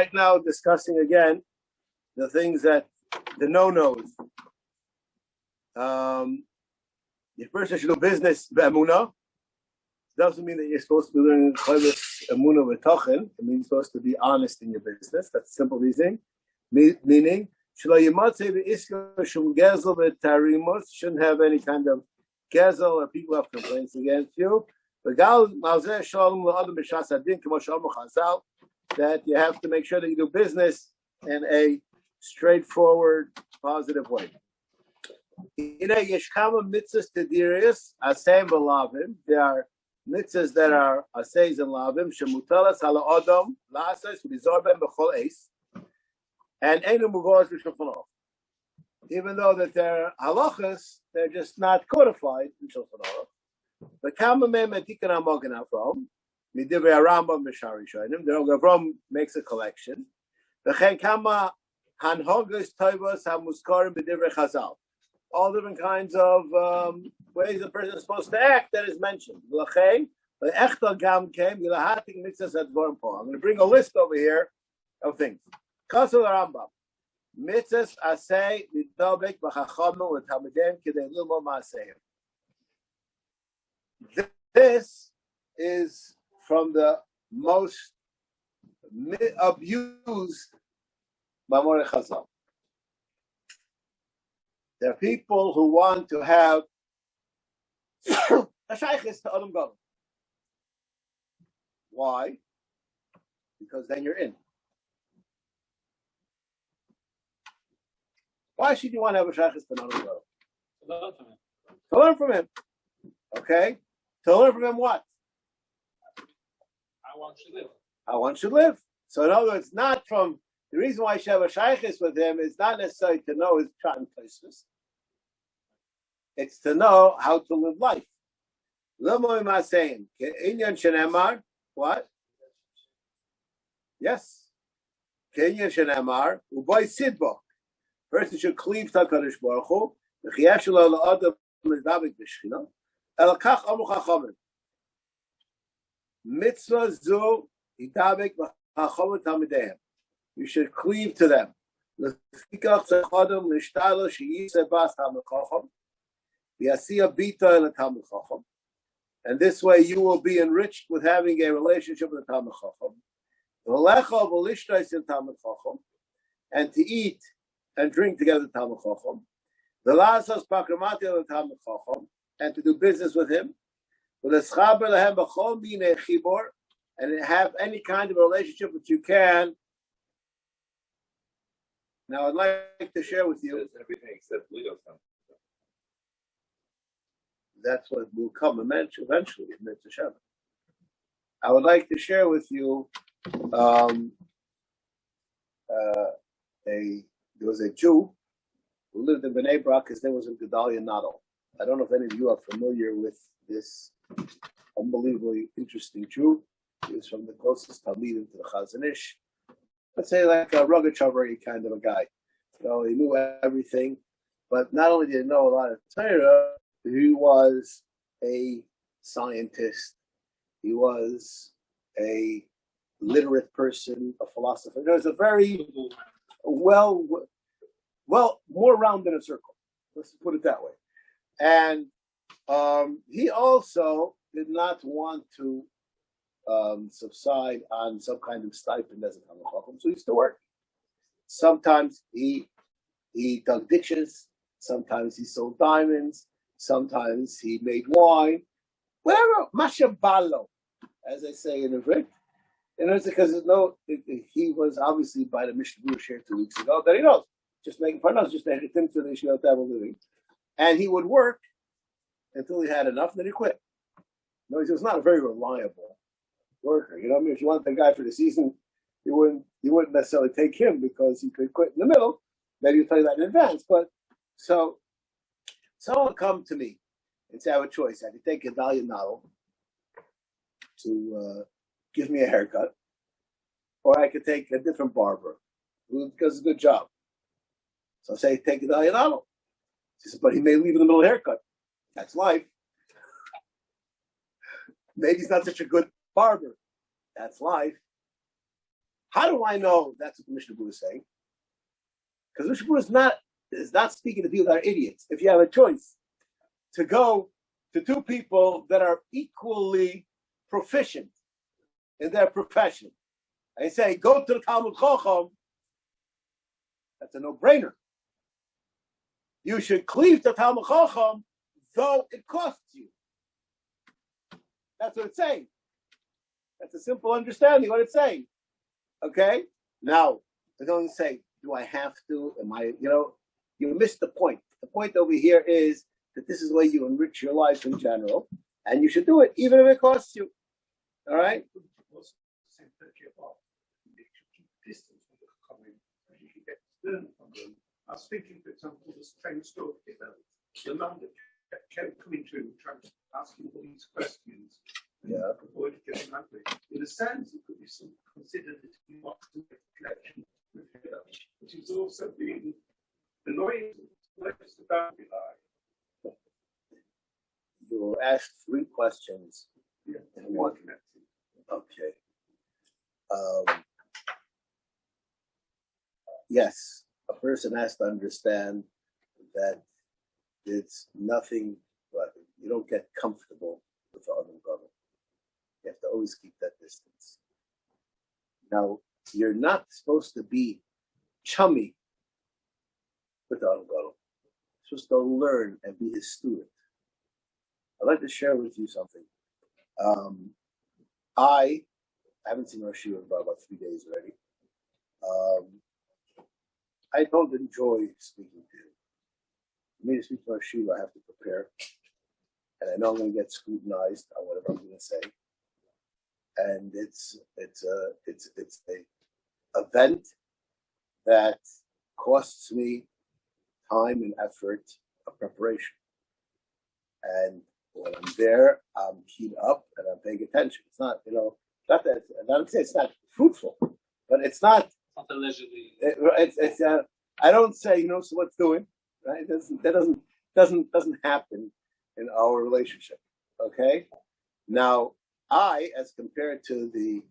right now discussing again the things that the no-nos. If person should do business be'emunah, doesn't mean that you're supposed to be learning emunah v'tochen. It means you're supposed to be honest in your business. That's simple reasoning. Meaning, shouldn't have any kind of gezel or people have complaints against you. That you have to make sure that you do business in a straightforward, positive way. There are mitzvahs that are aseis and lavim, shemutalas ala adam la'asais v'lizor ben b'chol eis, and einu muvaros b'shulchan aruch. Even though that they're halachas, they're just not codified in Shulchan Aruch. The Kama Mem Etikan Amogen Avrohom, Midivrei Rambam B'Shari Shonim. The Rav Avrohom makes a collection. The Chen Kama Hanhogas Toivos HaMuskarim B'Divrei Chazal. All different kinds of ways a person is supposed to act that is mentioned. L'chein le'echta gam kem yilahatik mitzvahs advorim po. I'm going to bring a list over here of things. Kasol Rambam. Mitzvahs asay lidobek b'chachamim u'talmidem k'dei lilmo ma'asehim. This is from the most abused Mamorei Chazal. There are people who want to have a shaykhis to Adam Gadol. Why? Because then you're in. Why should you want to have a shaykhis to Adam Gadol? To learn from him. Okay? To learn from him what? How one should live. How one should live. So in other words, not from the reason why you should have a shaykhis with him is not necessarily to know his pshat and tosfos. It's to know how to live life. What? Yes. Person should cleave to HaKadosh Baruch Hu. Mitzvah zu hidabek b'chachom talmidehem. You should cleave to them. Lefikach tzachadam l'shtalo sheyiseh bas talmid chacham v'yasiya bita el talmid chacham. And this way you will be enriched with having a relationship with the talmid chacham. V'lecha v'lishtais in talmid chacham, and to eat and drink together with talmid chacham. V'lasas pakramati el talmid chacham, and to do business with him. And have any kind of relationship that you can. Now, I'd like to share with you. Everything except legal stuff. That's what will come eventually in Mitzvah Shabbat. I would like to share with you. There was a Jew who lived in Bnei Brak. His name was Gedalia Nadal. I don't know if any of you are familiar with this unbelievably interesting Jew. He was from the closest Talmidim to the Chazon Ish. Let's say like a Rogachover kind of a guy. So he knew everything, but not only did he know a lot of Torah, he was a scientist. He was a literate person, a philosopher. There was a very well, more round than a circle. Let's put it that way. And he also did not want to subside on some kind of stipend as a Talmid Chacham, so he used to work. Sometimes he dug ditches, sometimes he sold diamonds, sometimes he made wine, whatever, mashabalo, as they say in Hebrew. And it's because he was obviously by the Mishnah Berurah shared 2 weeks ago that he knows, just making fun of us, just to him to the issue of a living. And he would work until he had enough, and then he quit. No, he was not a very reliable worker. You know what I mean? If you wanted the guy for the season, you wouldn't necessarily take him because he could quit in the middle. Maybe you tell you that in advance. But so someone would come to me and say, I have a choice. I could take Gedalia Nadal to give me a haircut, or I could take a different barber who does a good job. So I say, take Gedalia Nadal. She said, but he may leave in the middle of the haircut. That's life. Maybe he's not such a good barber. That's life. How do I know that's what the Mishnah Berurah is saying? Because Mishnah Berurah is not speaking to people that are idiots. If you have a choice to go to two people that are equally proficient in their profession, and you say, go to the Talmud Chacham, that's a no-brainer. You should cleave to Talmud Chacham, though it costs you. That's what it's saying. That's a simple understanding what it's saying. Okay? Now, I don't say, do I have to? Am I, you missed the point. The point over here is that this is the way you enrich your life in general, and you should do it, even if it costs you. All right? I was thinking, for example, the same story, the man that kept coming to him, trying to ask him all these questions. Yeah. Avoid getting angry. In a sense, it could be considered as not to make a connection with him, which is also being annoying. Where's the boundary line? You were asked 3 questions in one. Okay. Yes, a person has to understand that it's nothing, but you don't get comfortable with the other brother. You have to always keep that distance. Now, you're not supposed to be chummy with the other brother. You're supposed to learn and be his student. I'd like to share with you something. I haven't seen Rosh Hashanah in about 3 days already. I don't enjoy speaking to him. For me to speak to Rosh Hashanah, I have to prepare. And I know I'm going to get scrutinized on whatever I'm going to say. And it's a event that costs me time and effort of preparation. And when I'm there, I'm keyed up and I'm paying attention. It's not, not that I don't say it's not fruitful, but it's not. Not allegedly. I don't say, so what's doing, right? That doesn't happen in our relationship. Okay. Now, I, as compared to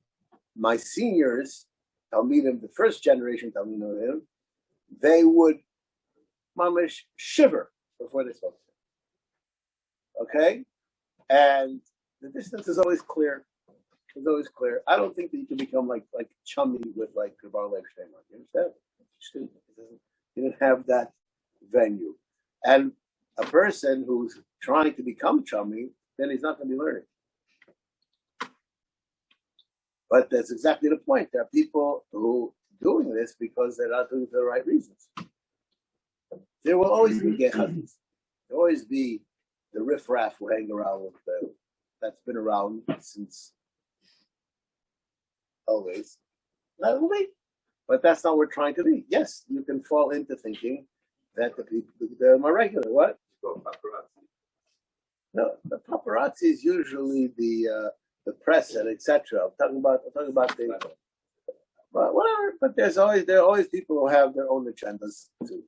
my seniors, Talmidim, the first generation Talmidim, they would mamish shiver before they spoke to him. Okay? And the distance is always clear. It's always clear. I don't think that you can become like chummy with like Bar Lev Shemar. You understand? You didn't have that venue. And a person who's trying to become chummy, then he's not going to be learning. But that's exactly the point. There are people who are doing this because they're not doing it for the right reasons. There will always be gechadis. There will always be the riffraff who hang around with that's been around since always. Not only, but that's not what we're trying to be. Yes, you can fall into thinking that the people, they're more regular. What? No, the paparazzi is usually the press and etc. I'm talking about the whatever. But there are always people who have their own agendas too.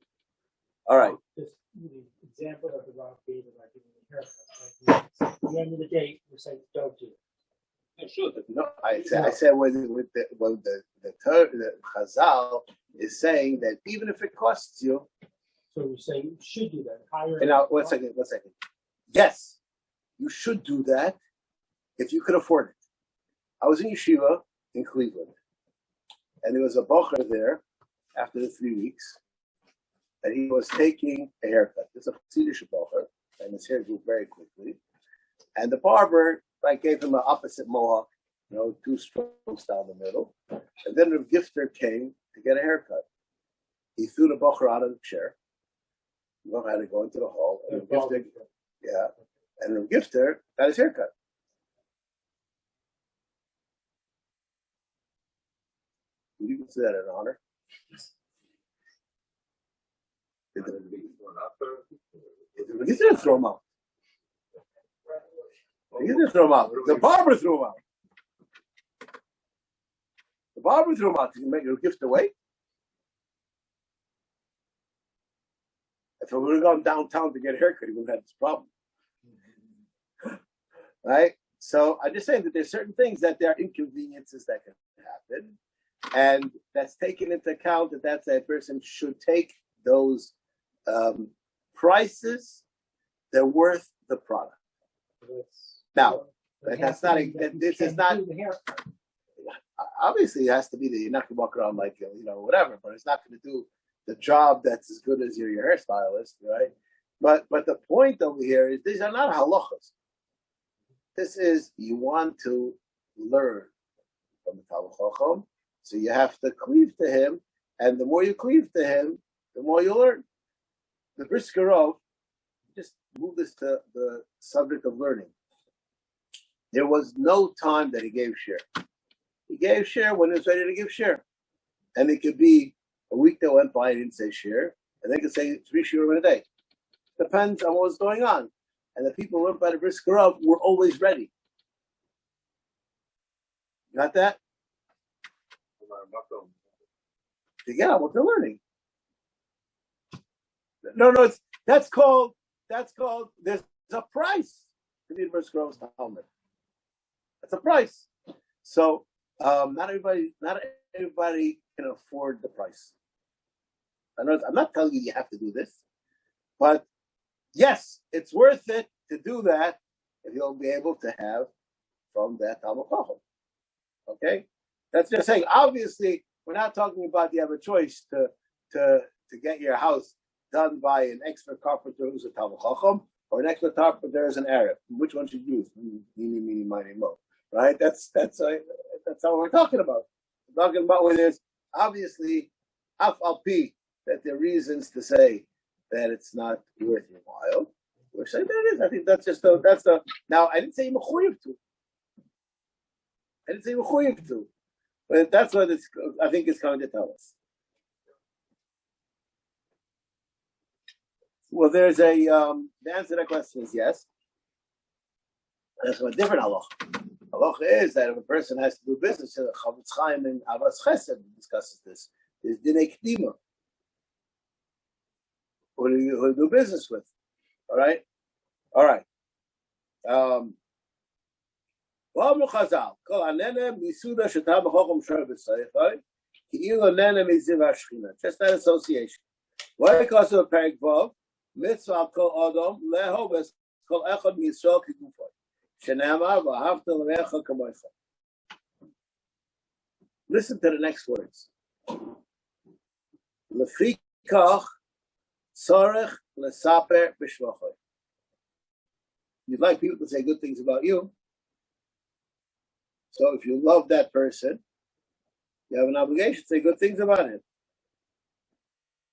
All right. Just the example of the wrong beat about giving the haircut. At the end of the day, we're saying don't do it. Yeah, sure. No, I said with the Chazal is saying that even if it costs you. So we're saying you should do that. Hire. And now, one second. Yes, you should do that if you could afford it. I was in yeshiva in Cleveland, and there was a bocher there after the 3 weeks, and he was taking a haircut. It's a Swedish bocher, and his hair grew very quickly. And the barber gave him an opposite mohawk, 2 strokes down the middle. And then the gifter came to get a haircut. He threw the bocher out of the chair. The bocher had to go into the hall, and the gifter, and the gifter got his haircut. Would you consider that an honor? He didn't throw him out. He didn't throw him out. The barber threw him out. The barber threw him out. Did you make your gift away? If we would have gone downtown to get a haircut, he wouldn't have had this problem. Right? So I'm just saying that there's certain things that there are inconveniences that can happen. and that's taken into account that person should take those prices. They're worth the product. Now, this is not. Obviously, it has to be that you're not going to walk around like whatever, but it's not going to do the job that's as good as your hairstylist, right? But the point over here is these are not halachas. This is you want to learn from the Talmud Chacham, so you have to cleave to him, and the more you cleave to him, the more you learn. The Brisker Rov, just move this to the subject of learning. There was no time that he gave share. He gave share when he was ready to give share. And it could be a week that went by and he didn't say share, and they could say 3 share in a day. Depends on what was going on. And the people who went by the Brisker Rov were always ready. Got that? To get on what they're learning. No, that's called, there's a price to be the Brisker Rov's Talmud. That's a price. So not everybody can afford the price. I'm not telling you have to do this, but yes, it's worth it to do that if you'll be able to have from that Talmud Chacham. Okay, that's just saying. Obviously, we're not talking about you have a choice to get your house done by an expert carpenter who's a Talmud Chacham or an expert carpenter who's an Arab. Which one should you use? Right? That's how we're talking about. We're talking about where there's obviously af al pi that there are reasons to say that it's not worth your while. We're saying that it is. I think that's the. Now I didn't say mechuyev to. But that's what I think it's going to tell us. Well, there's a the answer to that question is yes. That's a different halacha. Halacha is that if a person has to do business, Chavetz Chaim and Avas Chesed discusses this. There's dinei kdima. Who do you do business with? All right. Just that association. Why? Because of Perek Vav, mitzvah kol adam lehoves kol echad miyisrael kigufay. Shenamar v'ahavta l'mecha kamoicha. Listen to the next words. Lefikach tzarech lesaper b'shvachay. You'd like people to say good things about you. So if you love that person, you have an obligation to say good things about him.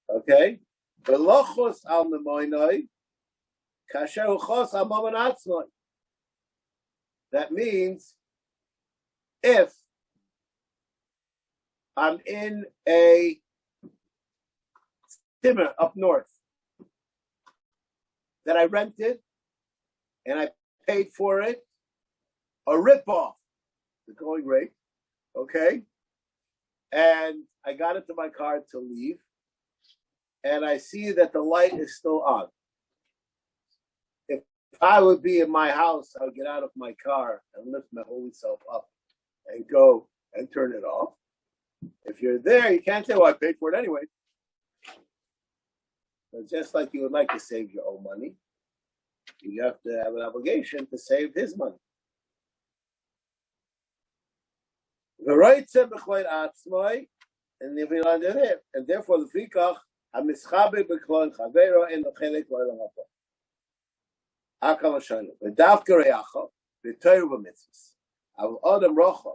Okay? Velochos al memoinoi kasher uchos al maman atzmoi. That means if I'm in a timber up north that I rented and I paid for it, a ripoff, the going rate, okay? And I got into my car to leave, and I see that the light is still on. If I would be in my house, I would get out of my car and lift my holy self up and go and turn it off. If you're there, you can't say, well, I paid for it anyway. But just like you would like to save your own money, you have to have an obligation to save his money. And if you under there, and therefore the fikach hamischabe beklon chavero in the chelik v'olam haba. Akam hashanu v'davka reyacha v'toyu b'mitzvus. Av adam rocha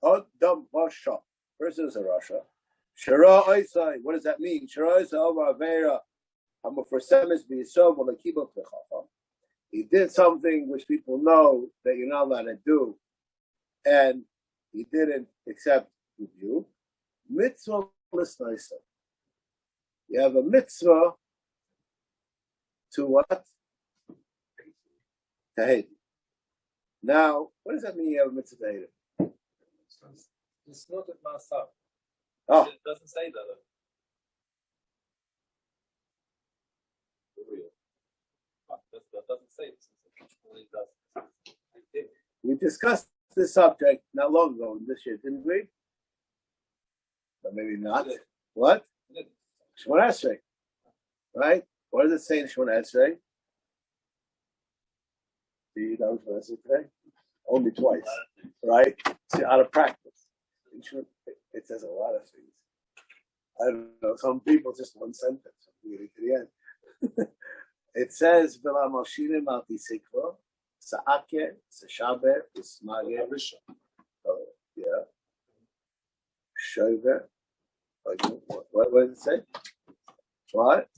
adam rasha. Person is a rasha. Shara oisai. What does that mean? Shara oisai over avera. Hamaforsemis b'yisov v'lekibot v'chacham. He did something which people know that you're not allowed to do, and he didn't accept with you. Mitzvah l'snaisa. You have a mitzvah to what? To hate. Now, what does that mean? You have a mitzvah to hate him? It's not at Masar. Oh, It doesn't say that. That doesn't say it. It only does. we discussed this subject not long ago this year, didn't we? But maybe not. What? Shemona Esrei, right? What does it say in Shemona Esrei? Do you know Shemona Esrei today? Only twice, right? See, out of practice. It says a lot of things. I don't know. Some people just one sentence. Really to the end. It says, "V'la moshinim al tisiklo, sa'ake, sa'shaber, usmage." Oh, yeah. Shover. What does it say? What?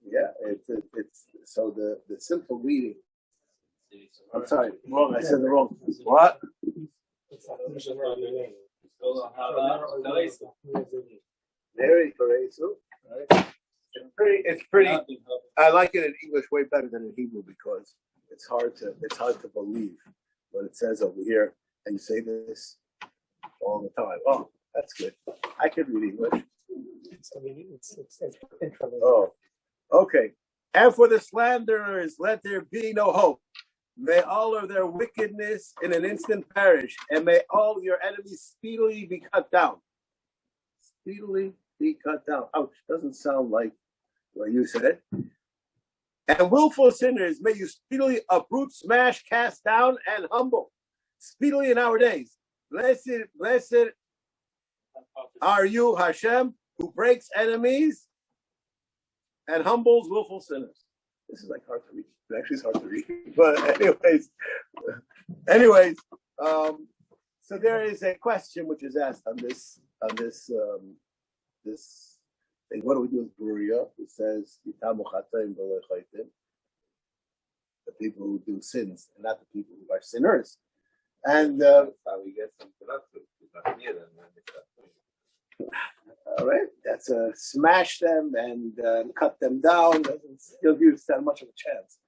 Yeah, it's so the simple reading. I'm sorry, wrong. I said the wrong. What? Very Koresu. Right? It's pretty. I like it in English way better than in Hebrew because it's hard to believe what it says over here, and you say this all the time. Oh, that's good. I could read English. Oh, okay. And for the slanderers, let there be no hope. May all of their wickedness in an instant perish, and may all your enemies speedily be cut down. Speedily be cut down. Ouch, doesn't sound like what you said. And willful sinners, may you speedily uproot, smash, cast down, and humble. Speedily in our days. Blessed are you, Hashem, who breaks enemies and humbles willful sinners. This is like hard to read. Actually, it's hard to read. But anyways, so there is a question which is asked on this thing. What do we do with Berurah? It says the people who do sins and not the people who are sinners. And How we get some all right, that's smash them and cut them down. You'll use that much of a chance.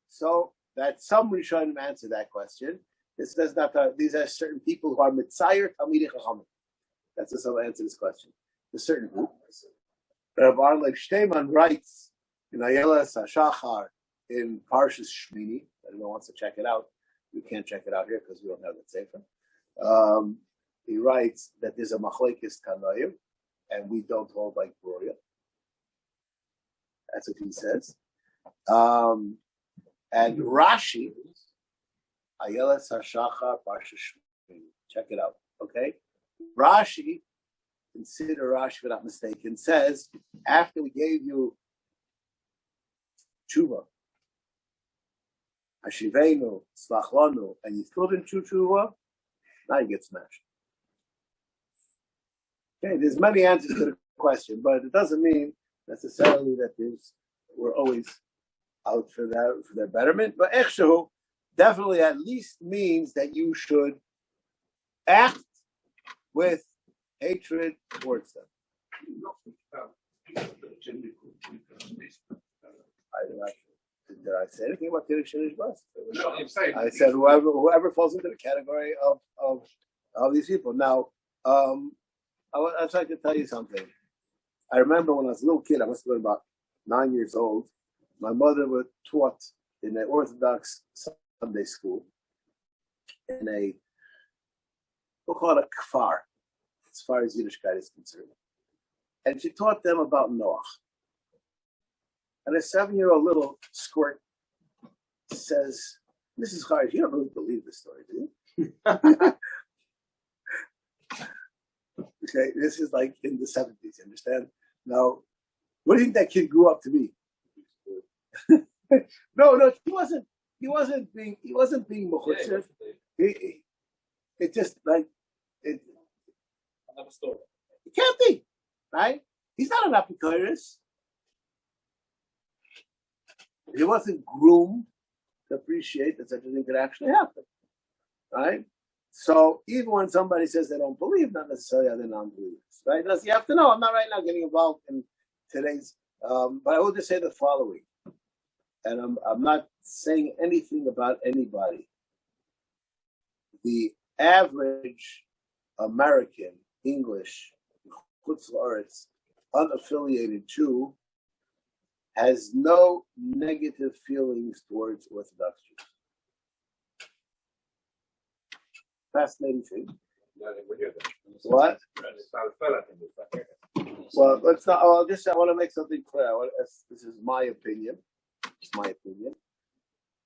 So that some Rishonim answer that question. This does not. These are certain people who are mitzayer talmidei chachamim. That's how some answer this question. A certain group. Rav Arlev Shteiman writes in Ayelas HaShachar in Parshas Shmini. Anyone wants to check it out? You can't check it out here because we don't have that sefer. He writes that there's a machlekes tanoim, and we don't hold like Berurah. That's what he says. And Rashi, Ayelas HaShachar Parshas Shmini. Check it out, okay? Rashi, consider Rashi if I'm not mistaken, says after we gave you tshuva, Hashivenu, Slachlanu, and you still didn't do tshuva, now you get smashed. Okay, there's many answers to the question, but it doesn't mean necessarily that we're always out for their betterment. But Echshu definitely at least means that you should act with hatred towards them. Did I say anything about Tirik Shinish Bas? No, I'm saying. I said whoever falls into the category of these people. Now, I'd like to tell you something. I remember when I was a little kid, I must have been about 9 years old. My mother was taught in an Orthodox Sunday school in we'll call it a kfar, as far as Yiddishkeit is concerned. And she taught them about Noach. And a 7-year-old little squirt says, Mrs. Zachariash, you don't really believe this story, do you? Okay, this is like in the 70s, you understand? Now, what do you think that kid grew up to be? No, he wasn't being mechutzer. It just like it. Another story. It can't be, right? He's not an apikoros. He wasn't groomed to appreciate that such a thing could actually happen, right? So even when somebody says they don't believe, not necessarily are they non-believers, right? You have to know. I'm not right now getting involved in today's, but I will just say the following, and I'm not saying anything about anybody. The average American English, Chutz La'aretz, unaffiliated Jew has no negative feelings towards Orthodox Jews. Fascinating thing. What? Well, let's not. Oh, I want to make something clear. This is my opinion. It's my opinion.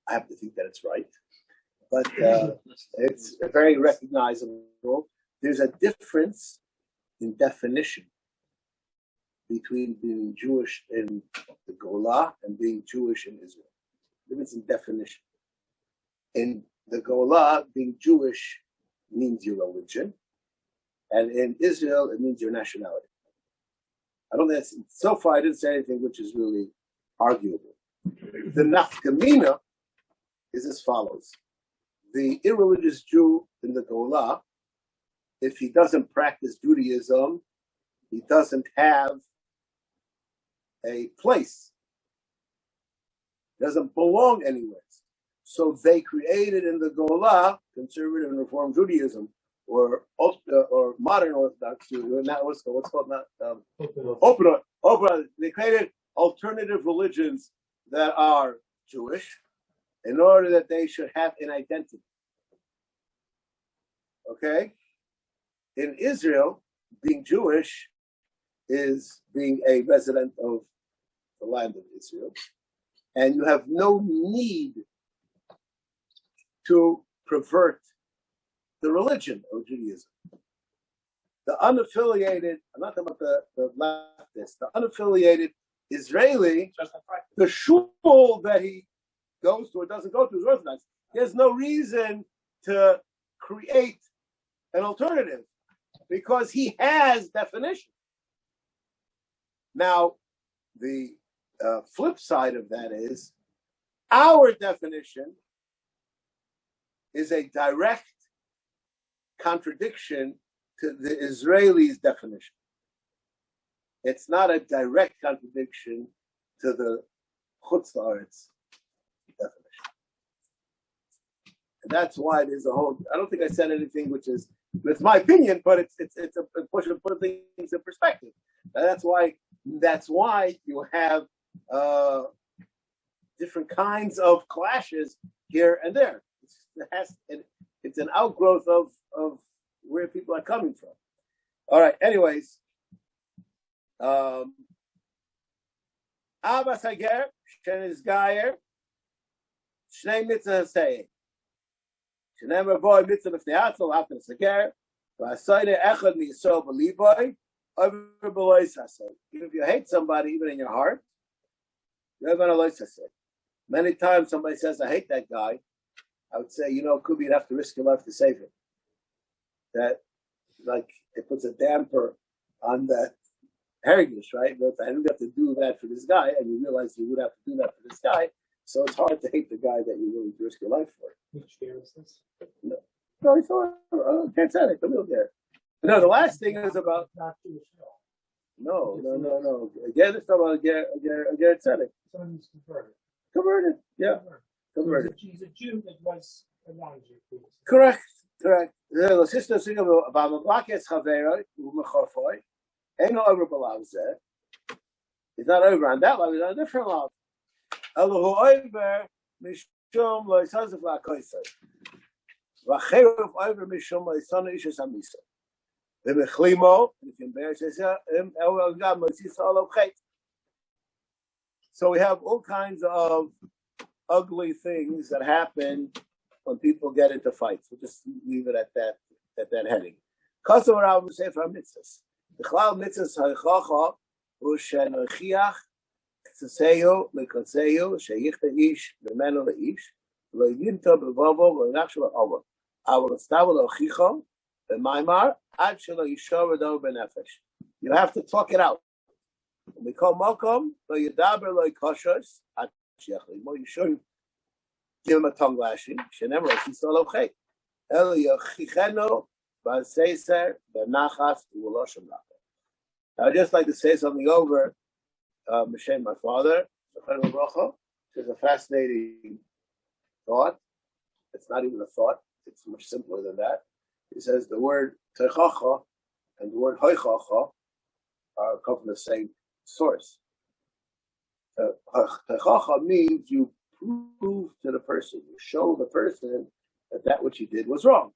I have to think that it's right, but it's very recognizable. There's a difference in definition between being Jewish in the Golah and being Jewish in Israel. Difference in definition. In the Golah, being Jewish means your religion, and in Israel, it means your nationality. I don't think that's, so far I didn't say anything which is really arguable. The nafkamina is as follows. The irreligious Jew in the Golah, if he doesn't practice Judaism, he doesn't have a place. Doesn't belong anywhere. So they created in the Golah conservative and Reform Judaism, or modern Orthodox Judaism. Now what's called now open. They created alternative religions that are Jewish, in order that they should have an identity. Okay? In Israel, being Jewish is being a resident of the land of Israel, and you have no need to pervert the religion of Judaism. The unaffiliated, I'm not talking about the leftists, the unaffiliated Israeli, the shul that he goes to or doesn't go to is Orthodox. There's no reason to create an alternative because he has definition. Now, the flip side of that is our definition is a direct contradiction to the Israelis' definition. It's not a direct contradiction to the Chutz La'aretz definition. And that's why there's a whole, I don't think I said anything which is, it's my opinion, but it's a push to put things in perspective. And that's why you have different kinds of clashes here and there. It's an outgrowth of where people are coming from. All right. Anyways, Abbas Hager, Shenis Gayer, Shnei Mitzvah Say. Shenever boy Mitzvah B'Fneatzel after Sager, V'Asayne Echad Mi'Yisrael B'Liboy, over B'Loy Saseh. If you hate somebody, even in your heart, you're going to Loy Saseh. Many times somebody says, I hate that guy. I would say, could be you'd have to risk your life to save him. That, like, it puts a damper on that heritage, right? But I didn't have to do that for this guy, and you realize you would have to do that for this guy, so it's hard to hate the guy that you really risk your life for. Which year is this? No, it's all Tzadik, the real guy. No, the last thing is about. Not Jewish at all. No. Again, it's about again Tzadik. Someone who's converted. Converted, yeah. Converted. He's a Jew that was a non-Jew. Correct. The sister sing about Mablakes Chavera, Umechorfoy, ain't no over below there. He's not over on that level, he's on a different level. Elohu over Mishum Loisazif Lakoisai. Vacherov over Mishum Loisana Ishas Amisa. The Mechlimo, if you embarrass yourself, El Gam Mosis Olo Chet. So we have all kinds of ugly things that happen when people get into fights. We'll just leave it at that heading. Kosovo Rav Sefer Mitzvahs. The Chalal Mitzvahs Ha'chacha U'Shenochiach Tzaseu Lekotzeyu Sheyichta Ish B'Menu Le'ish Lo Yinto B'Vovo Lo Yinach Shelo Ovo Avol Estavu Lochicho B'Maimar Ad Shelo Yishor V'Do B'Nefesh. You have to talk it out. We call Mokom Lo Yedaber Lo Yikoshos Ad Shechli. You shouldn't give him a tongue lashing. Shenemer Yisrael Chet. El Yochicheno B'Seiser B'Nachas U'Loshem Nachas. I'd just like to say something over Mishem, my father, Rabbi Avrohom. It's a fascinating thought. It's not even a thought. It's much simpler than that. He says the word Techacha and the word Hoichacha come from the same source. Hachacha means you prove to the person, you show the person that which he did was wrong.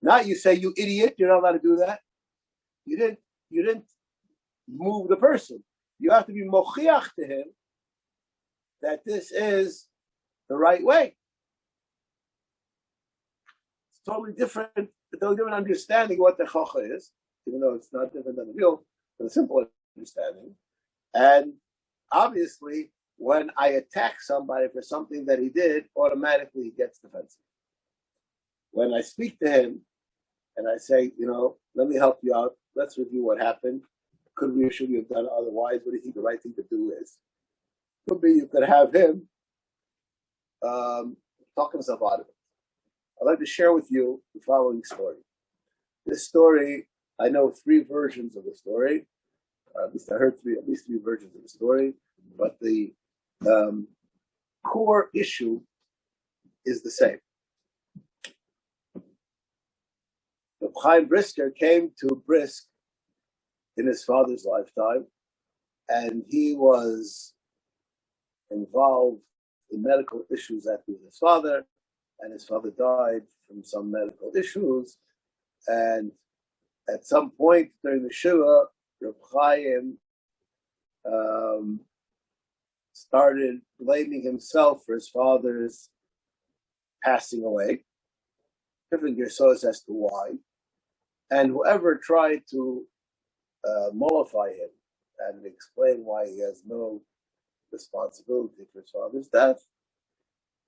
Not you say, you idiot, you're not allowed to do that. You didn't move the person. You have to be mochiach to him that this is the right way. It's totally different understanding what the chacha is, even though it's not different than the real, but a simple understanding. And obviously, when I attack somebody for something that he did, automatically he gets defensive. When I speak to him and I say, let me help you out, let's review what happened. Could we or should we have done otherwise? What do you think the right thing to do is? Could be you could have him talk himself out of it. I'd like to share with you the following story. This story, I know 3 versions of the story. At least I heard at least three versions of the story. But the core issue is the same. The Chaim Brisker came to Brisk in his father's lifetime, and he was involved in medical issues with his father, and his father died from some medical issues. And at some point during the Shiva, Reb Chaim started blaming himself for his father's passing away. Different gersos as to why. And whoever tried to mollify him and explain why he has no responsibility for his father's death,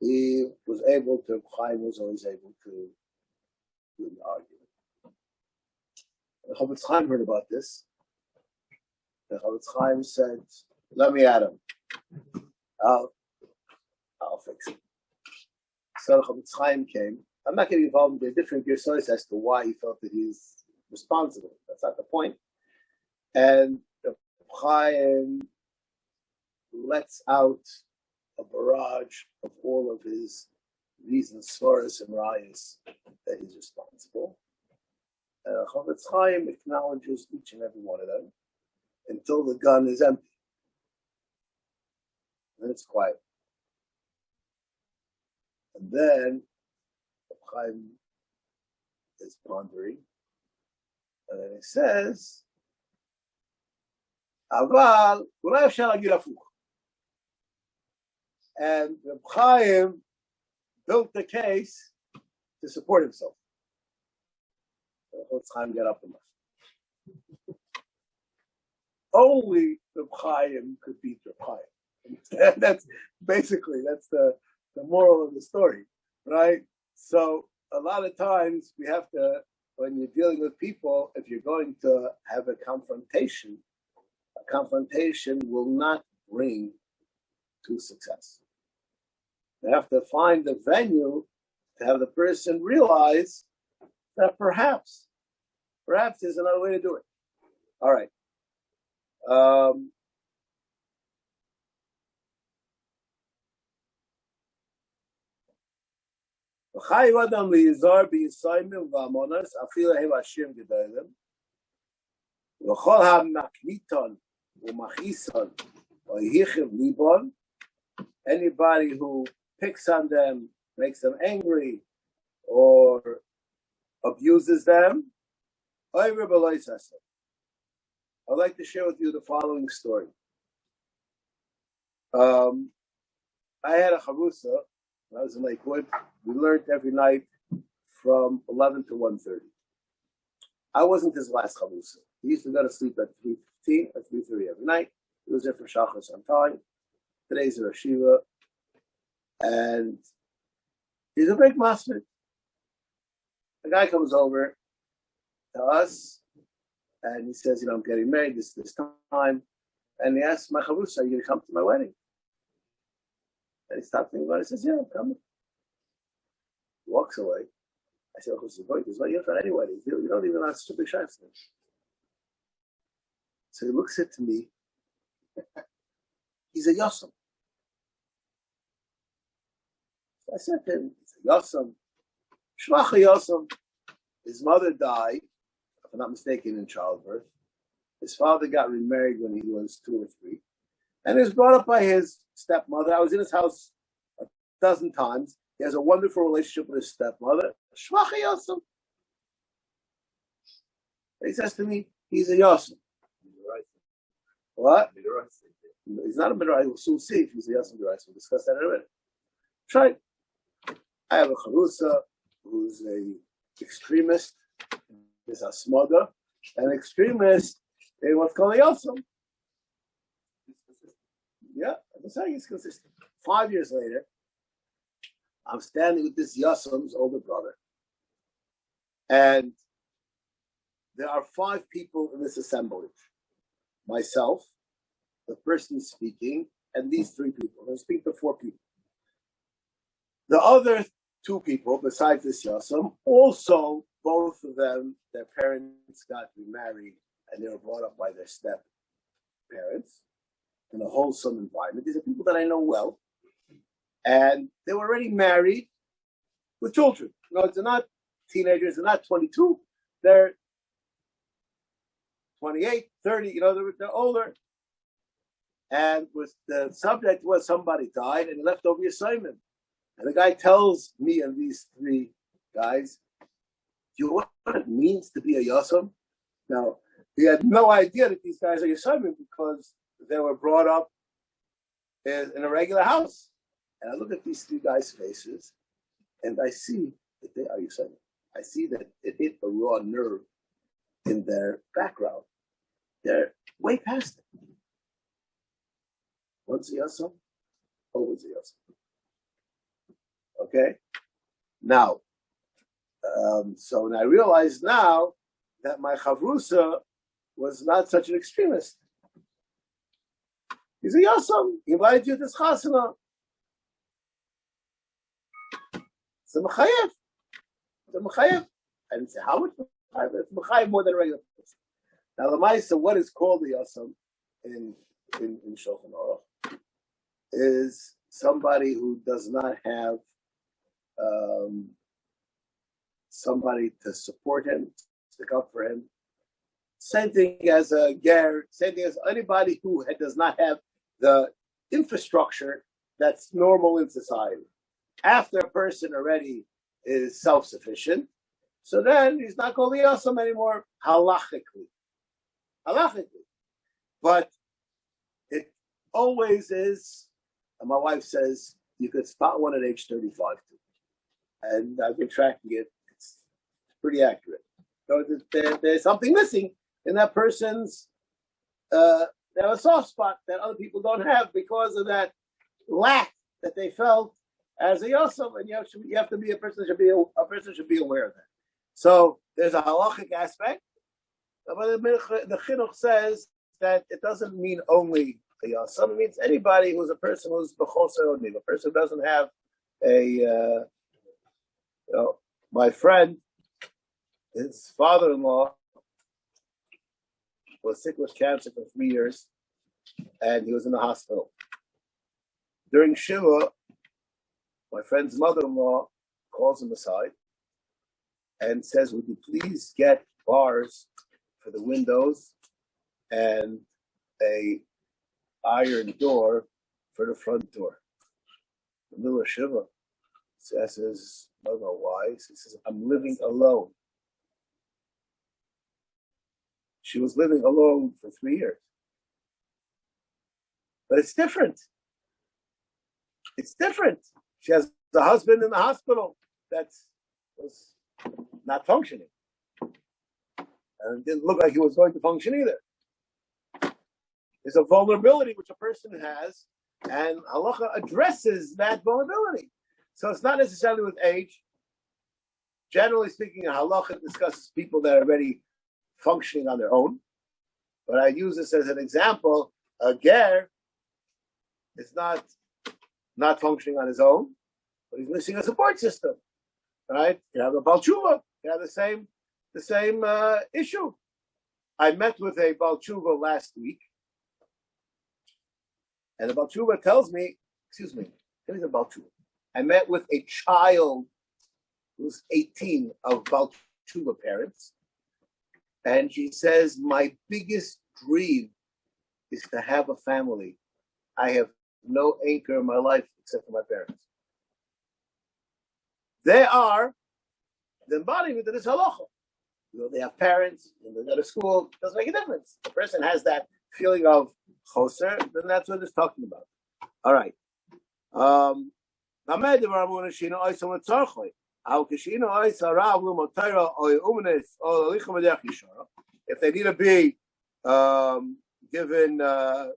he was able to, Chaim was always able to win the argument. The Chavetz Chaim heard about this. The Chavetz Chaim said, let me at him. I'll fix it. So the Chavetz Chaim came. I'm not getting involved in the different gersos as to why he felt that he's responsible. That's not the point. And the Chaim lets out a barrage of all of his reasons, svaras and rayas, that he's responsible. And Chavetz Chaim acknowledges each and every one of them until the gun is empty. And it's quiet. And then Chaim is pondering, and then he says, Aval, אולי אפשר להגיד הפוך. And Reb Chaim built the case to support himself. Reb Chaim got up and left. Only Reb Chaim could beat Reb Chaim. That's the moral of the story, right? So a lot of times we have to, when you're dealing with people, if you're going to have a confrontation will not bring to success. You have to find the venue to have the person realize that perhaps there's another way to do it. All right. Anybody who picks on them, makes them angry, or abuses them. I'd like to share with you the following story. I had a charusa when I was in Lakewood. We learned every night from 11 to 1:30. I wasn't his last charusa. He used to go to sleep at 3:15 or 3:30 every night. He was there for shachas on time. Today's a Rosh Hashiva, and he's a big masmid. The guy comes over to us, and he says, I'm getting married this time. And he asks my charusa, are you going to come to my wedding? And he stopped thinking about it. He says, yeah, I'm coming. He walks away. I said, what's the point? He says, well, you're not any wedding. You don't even ask such a big shaykhs. So he looks at me. He's a yosem. So I said to him, he's a yosem. Shlach yosem. His mother died, if I'm not mistaken, in childbirth. His father got remarried when he was 2 or 3. And he was brought up by his stepmother. I was in his house a dozen times. He has a wonderful relationship with his stepmother. Shvacha Yosem. He says to me, he's a Yosem. What? He's not a Midrash. We'll soon see if he's a Yosem Midrash. We'll discuss that in a minute. Try. I have a Charusa who's a extremist. He's a smother. An extremist in what's called a Yosem. Yeah, I'm saying he's consistent. 5 years later, I'm standing with this Yosem's older brother. And there are 5 people in this assemblage. Myself, the person speaking, and these 3 people. I'm speaking to 4 people. The other 2 people, besides this Yosem, also, both of them, their parents got remarried and they were brought up by their step parents in a wholesome environment. These are people that I know well. And they were already married with children. You know, they're not teenagers, they're not 22. They're 28, 30, you know, they're older. And the subject was somebody died and he left over assignment. And the guy tells me and these 3 guys, do you know what it means to be a Yosem? Now, he had no idea that these guys are Yosem because they were brought up in a regular house. And I look at these 3 guys' faces and I see that they are Yosem. I see that it hit a raw nerve in their background. They're way past it. Once a Yosem, always a Yosem. Okay? Now, so when I realize now that my Chavrusa was not such an extremist. He's a Yosem. He invited you to this chasana. It's a Mechayev. It's a Mechayev. I didn't say how much Mechayev. It's Mechayev more than a regular person. Now, Lamaisa, what is called the Yosem in Shulchan Aruch is somebody who does not have somebody to support him, stick up for him. Same thing as a ger, same thing as anybody who does not have the infrastructure that's normal in society. After a person already is self-sufficient, so then he's not called the Yosem anymore, halachically. But it always is, and my wife says, you could spot one at age 35 too. And I've been tracking it. It's pretty accurate. So there's something missing in that person's, they have a soft spot that other people don't have because of that lack that they felt as a Yosem, and you have to be a person should be aware of that. So there's a halachic aspect, but the chinuch says that it doesn't mean only a Yosem. It means anybody who's a person who's b'chosar onim, a person who doesn't have a. My friend, his father-in-law was sick with cancer for 3 years, and he was in the hospital. During Shiva, my friend's mother-in-law calls him aside and says, would you please get bars for the windows and a iron door for the front door? In the middle of Shiva. Says, I don't know why. He says, I'm living alone. She was living alone for 3 years. But it's different. It's different. She has the husband in the hospital that was not functioning. And it didn't look like he was going to function either. There's a vulnerability which a person has, and halacha addresses that vulnerability. So it's not necessarily with age. Generally speaking, halacha discusses people that are already functioning on their own. But I use this as an example. A ger is not functioning on his own, but he's missing a support system. Right? You have a Baal Tshuva. You have the same issue. I met with a Baal Tshuva last week, and the Baal Tshuva tells me, excuse me, here's a Baal Tshuva. I met with a child who's 18 of Baal Tshuva parents, and she says, my biggest dream is to have a family I have no anchor in my life except for my parents. They are the embodiment of this halacha. They have parents, and they go to school. It doesn't make a difference. The person has that feeling of choser, then that's what it's talking about. All right. If they need to be given a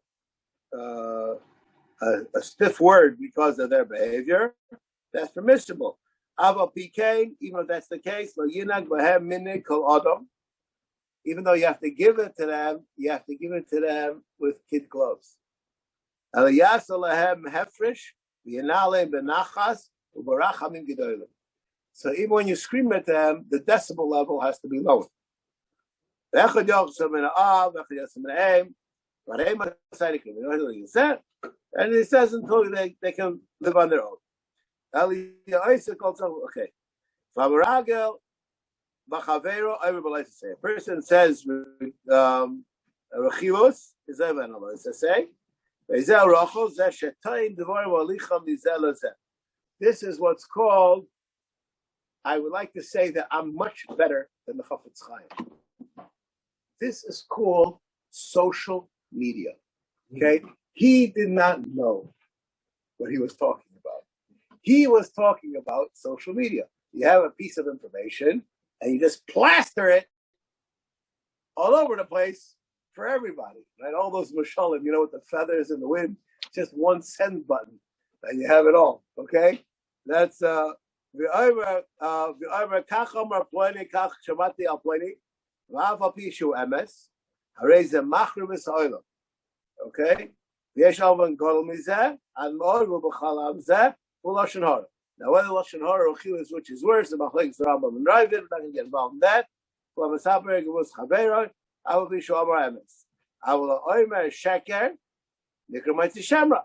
stiff word because of their behavior, that's permissible. Even if that's the case, even though you have to give it to them, you have to give it to them with kid gloves. So even when you scream at them, the decibel level has to be lower. And it says until they can live on their own. Okay. A person says Rechilos is to say. This is what's called, I would like to say that I'm much better than the Chafetz Chaim. This is called social media. Okay? He did not know what he was talking about. He was talking about social media. You have a piece of information and you just plaster it all over the place for everybody. Right? All those mashalim, with the feathers in the wind, just one send button and you have it all. Okay? That's okay. Now, whether Lashon Hara or Chilas, which is worse, the Machlekes the Rambam and Ravid, we're not going to get involved in that. I will be Shomer Emes. I will Oimer Sheker, Nikramaitzi Shemra.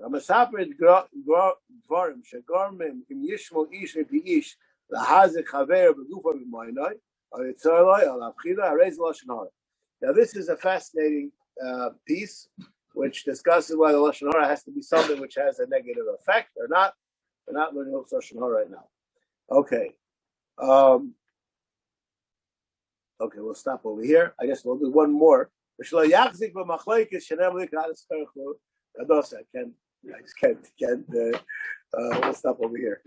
Ramasaper Dvarim Shegormim Im Yishmo Ish Mipi Ish Lahazik Chaver Begufa B'Moinoi or Yitzorloi or Lavchila Harez Lashon Hara. Now, this is a fascinating piece which discusses whether Lashon Hara has to be something which has a negative effect or not. We're not learning Lashon Hara right now. Okay. Okay, we'll stop over here. I guess we'll do one more. I just can't. We'll stop over here.